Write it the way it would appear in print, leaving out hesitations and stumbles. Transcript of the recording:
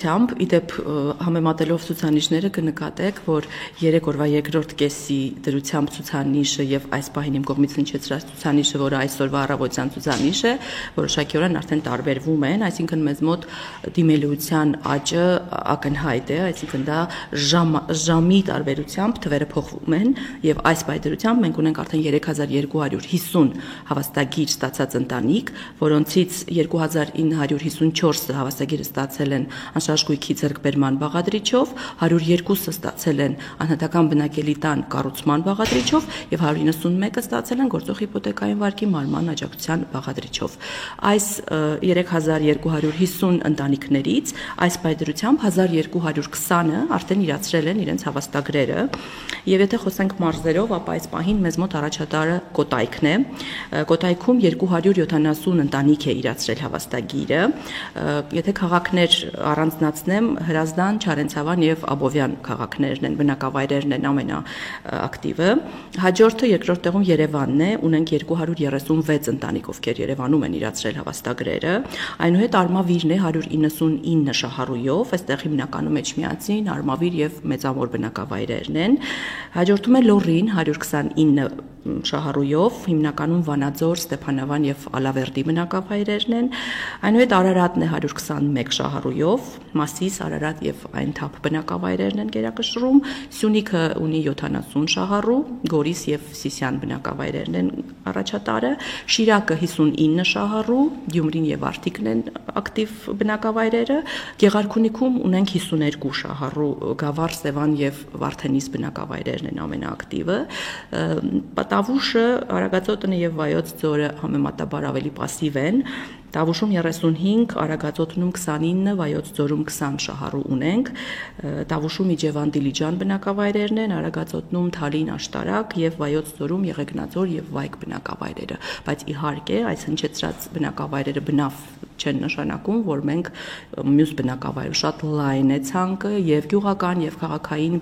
Իդեպ համեմատելով ցուցանիշները կնկատեք, որ 3 օրվա երկրորդ կեսի դրությամբ ցուցանիշը եւ այս պահին իմ կողմից հնչեցրած ցուցանիշը, որը այսօրվա առավոտյան ցուցանիշ է, որոշակիորեն արդեն տարբերվում են, այսինքն մեզ մոտ դիմելիության աճը ակնհայտ է, այսինքն դա ժամի տարբերությամբ թվերը փոխվում են եւ այս պայծրությամբ մենք ունենք արդեն 3250 հավաստագիր ստացած ընտանիք, որոնցից 2954-ը հավաստագիրը ստացել են Շաշկույքի ձեռքբերման բաղադրիչով, 102-ը ստացել են անհատական բնակելի տան կառուցման բաղադրիչով եւ 191-ը ստացել են գործող հիպոթեկային վարկի մարման աջակցության բաղադրիչով։ Այս 3250 ընտանիքներից այս պայծրությամբ 1220-ը արդեն իրացրել են իրենց հավաստագրերը եւ եթե խոսենք մարզերով, ապա այս պահին մեզ մոտ առաջատարը Կոտայքն է։ Կոտայքում 270 ընտանիք է իրացրել հավաստագիրը։ Եթե քաղաքներ առանձնացնեմ, Հրազդան, Չարենցավան եւ Աբովյան քաղաքներն են, բնակավայրերն են ամենաակտիվը։ Հաջորդը երկրորդ տեղում Երևանն է, ունենք 236 ընտանիք, ովքեր Երևանում են իրացրել հավաստագրերը։ Այնուհետ Արմավիրն է 199 շահառույով, այստեղ հիմնականում Էջմիածին, Արմավիր եւ Մեծամոր բնակավայրերն են։ Հաջորդում է Լոռին 129 շահառույով, հիմնականում Վանաձոր, Ստեփանավան եւ Ալավերդի բնակավայրերն են։ Այնուհետ Արարատն է 121 շահառույով, Մասիս, Արարատ եւ Այնթափ բնակավայրերն են գերակշռում, Սյունիքը ունի 70 շահառու, Գորիս եւ Սիսյան բնակավայրերն են առաջատարը, Շիրակը 59 շահառու, Գյումրին եւ Արթիկն են ակտիվ բնակավայրերը, Գեղարքունիքում ունենք 52 շահառու, Գավառ, Սևան եւ Վարդենիս բնակավայրերն են ամենաակտիվը։ Տավուշը, Արագածոտնը եւ Վայոց ձորը համեմատաբար ավելի պասիվ են։ Տավուշում 35, Արագածոտնում 29, Վայոց ձորում 20 շահառու ունենք։ Տավուշում Իջևան, Դիլիջան բնակավայրերն են, Արագածոտնում Թալին, Աշտարակ եւ Վայոց ձորում Եղեգնաձոր եւ Վայք բնակավայրերը։ Բայց իհարկե, այս հնչեցրած բնակավայրերը բնավ չեն նշանակում, որ մենք մյուս բնակավայրը շատ լայն է ցանկը եւ գյուղական եւ քաղաքային